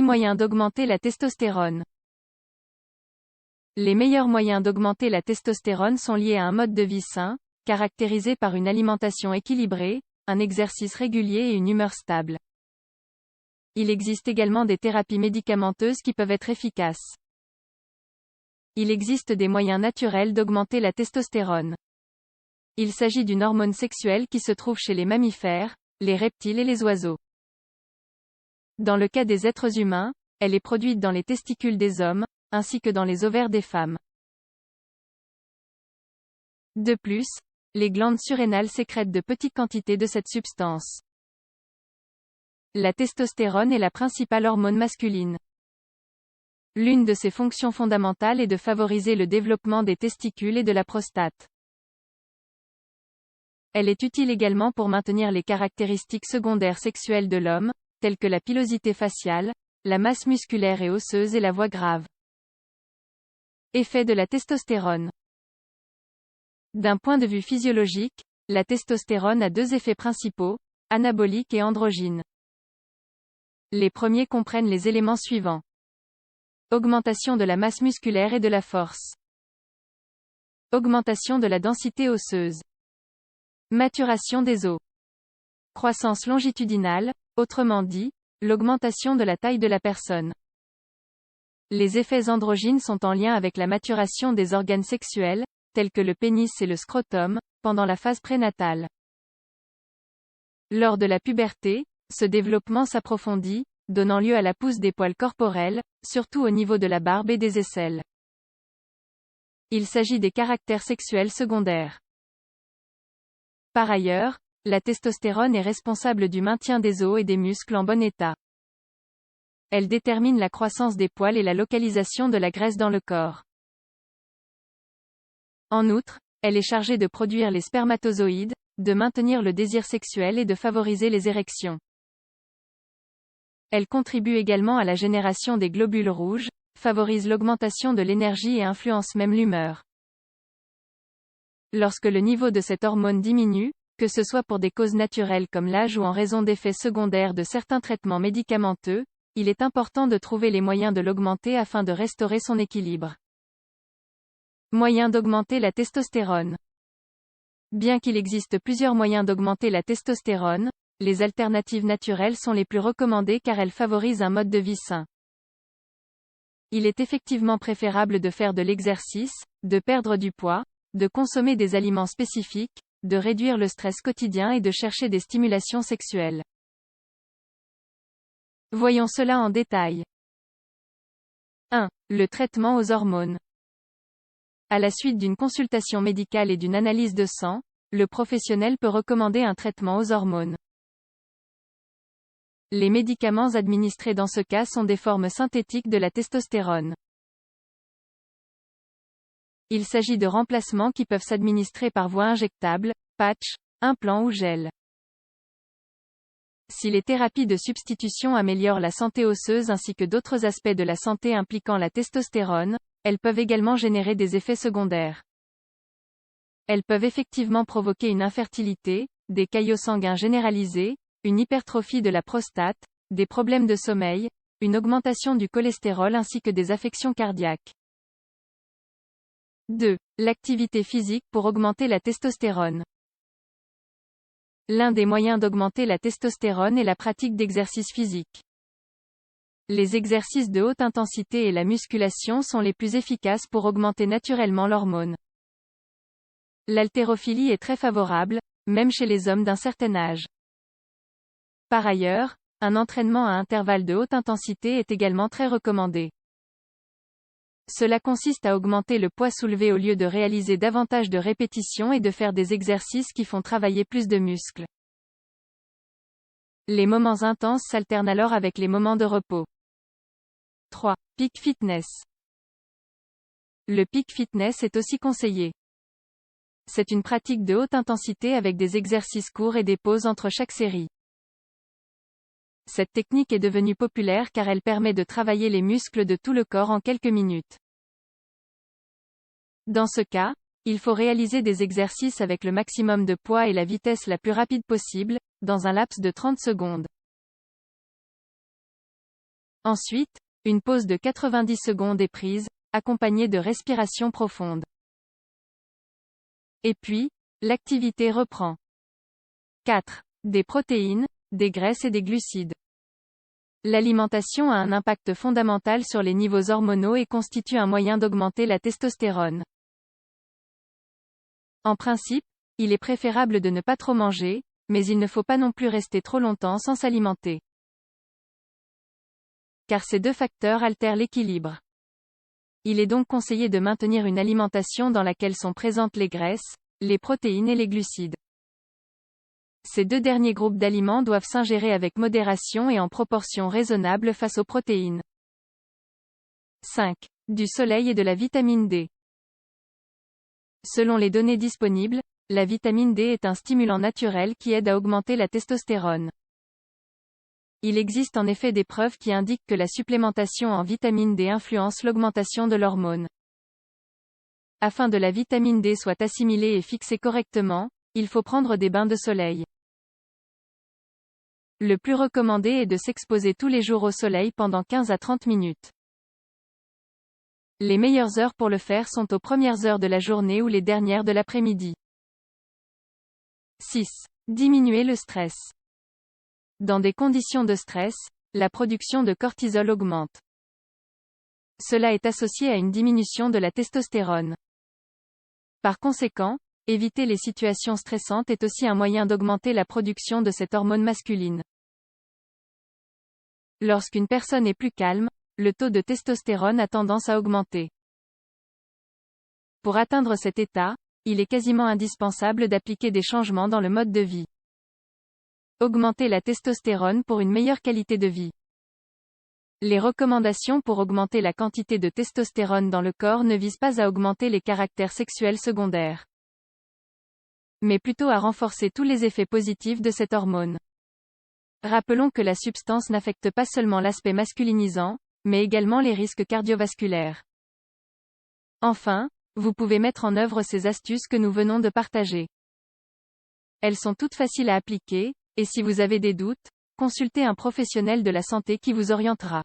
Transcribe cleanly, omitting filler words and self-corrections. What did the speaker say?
moyens d'augmenter la testostérone. Les meilleurs moyens d'augmenter la testostérone sont liés à un mode de vie sain, caractérisé par une alimentation équilibrée, un exercice régulier et une humeur stable. Il existe également des thérapies médicamenteuses qui peuvent être efficaces. Il existe des moyens naturels d'augmenter la testostérone. Il s'agit d'une hormone sexuelle qui se trouve chez les mammifères, les reptiles et les oiseaux. Dans le cas des êtres humains, elle est produite dans les testicules des hommes, ainsi que dans les ovaires des femmes. De plus, les glandes surrénales sécrètent de petites quantités de cette substance. La testostérone est la principale hormone masculine. L'une de ses fonctions fondamentales est de favoriser le développement des testicules et de la prostate. Elle est utile également pour maintenir les caractéristiques secondaires sexuelles de l'homme, telles que la pilosité faciale, la masse musculaire et osseuse et la voix grave. Effet de la testostérone. D'un point de vue physiologique, la testostérone a deux effets principaux, anabolique et androgyne. Les premiers comprennent les éléments suivants. Augmentation de la masse musculaire et de la force. Augmentation de la densité osseuse. Maturation des os. Croissance longitudinale, autrement dit, l'augmentation de la taille de la personne. Les effets androgynes sont en lien avec la maturation des organes sexuels, tels que le pénis et le scrotum, pendant la phase prénatale. Lors de la puberté, ce développement s'approfondit, donnant lieu à la pousse des poils corporels, surtout au niveau de la barbe et des aisselles. Il s'agit des caractères sexuels secondaires. Par ailleurs, la testostérone est responsable du maintien des os et des muscles en bon état. Elle détermine la croissance des poils et la localisation de la graisse dans le corps. En outre, elle est chargée de produire les spermatozoïdes, de maintenir le désir sexuel et de favoriser les érections. Elle contribue également à la génération des globules rouges, favorise l'augmentation de l'énergie et influence même l'humeur. Lorsque le niveau de cette hormone diminue, que ce soit pour des causes naturelles comme l'âge ou en raison d'effets secondaires de certains traitements médicamenteux, il est important de trouver les moyens de l'augmenter afin de restaurer son équilibre. Moyens d'augmenter la testostérone. Bien qu'il existe plusieurs moyens d'augmenter la testostérone, les alternatives naturelles sont les plus recommandées car elles favorisent un mode de vie sain. Il est effectivement préférable de faire de l'exercice, de perdre du poids, de consommer des aliments spécifiques, de réduire le stress quotidien et de chercher des stimulations sexuelles. Voyons cela en détail. 1. Le traitement aux hormones. À la suite d'une consultation médicale et d'une analyse de sang, le professionnel peut recommander un traitement aux hormones. Les médicaments administrés dans ce cas sont des formes synthétiques de la testostérone. Il s'agit de remplacements qui peuvent s'administrer par voie injectable, patch, implant ou gel. Si les thérapies de substitution améliorent la santé osseuse ainsi que d'autres aspects de la santé impliquant la testostérone, elles peuvent également générer des effets secondaires. Elles peuvent effectivement provoquer une infertilité, des caillots sanguins généralisés, une hypertrophie de la prostate, des problèmes de sommeil, une augmentation du cholestérol ainsi que des affections cardiaques. 2. L'activité physique pour augmenter la testostérone. L'un des moyens d'augmenter la testostérone est la pratique d'exercices physiques. Les exercices de haute intensité et la musculation sont les plus efficaces pour augmenter naturellement l'hormone. L'haltérophilie est très favorable, même chez les hommes d'un certain âge. Par ailleurs, un entraînement à intervalles de haute intensité est également très recommandé. Cela consiste à augmenter le poids soulevé au lieu de réaliser davantage de répétitions et de faire des exercices qui font travailler plus de muscles. Les moments intenses s'alternent alors avec les moments de repos. 3. Peak fitness. Le peak fitness est aussi conseillé. C'est une pratique de haute intensité avec des exercices courts et des pauses entre chaque série. Cette technique est devenue populaire car elle permet de travailler les muscles de tout le corps en quelques minutes. Dans ce cas, il faut réaliser des exercices avec le maximum de poids et la vitesse la plus rapide possible, dans un laps de 30 secondes. Ensuite, une pause de 90 secondes est prise, accompagnée de respiration profonde. Et puis, l'activité reprend. 4. Des protéines, des graisses et des glucides. L'alimentation a un impact fondamental sur les niveaux hormonaux et constitue un moyen d'augmenter la testostérone. En principe, il est préférable de ne pas trop manger, mais il ne faut pas non plus rester trop longtemps sans s'alimenter. Car ces deux facteurs altèrent l'équilibre. Il est donc conseillé de maintenir une alimentation dans laquelle sont présentes les graisses, les protéines et les glucides. Ces deux derniers groupes d'aliments doivent s'ingérer avec modération et en proportion raisonnable face aux protéines. 5. Du soleil et de la vitamine D. Selon les données disponibles, la vitamine D est un stimulant naturel qui aide à augmenter la testostérone. Il existe en effet des preuves qui indiquent que la supplémentation en vitamine D influence l'augmentation de l'hormone. Afin que la vitamine D soit assimilée et fixée correctement, il faut prendre des bains de soleil. Le plus recommandé est de s'exposer tous les jours au soleil pendant 15 à 30 minutes. Les meilleures heures pour le faire sont aux premières heures de la journée ou les dernières de l'après-midi. 6. Diminuer le stress. Dans des conditions de stress, la production de cortisol augmente. Cela est associé à une diminution de la testostérone. Par conséquent, éviter les situations stressantes est aussi un moyen d'augmenter la production de cette hormone masculine. Lorsqu'une personne est plus calme, le taux de testostérone a tendance à augmenter. Pour atteindre cet état, il est quasiment indispensable d'appliquer des changements dans le mode de vie. Augmenter la testostérone pour une meilleure qualité de vie. Les recommandations pour augmenter la quantité de testostérone dans le corps ne visent pas à augmenter les caractères sexuels secondaires, mais plutôt à renforcer tous les effets positifs de cette hormone. Rappelons que la substance n'affecte pas seulement l'aspect masculinisant, mais également les risques cardiovasculaires. Enfin, vous pouvez mettre en œuvre ces astuces que nous venons de partager. Elles sont toutes faciles à appliquer, et si vous avez des doutes, consultez un professionnel de la santé qui vous orientera.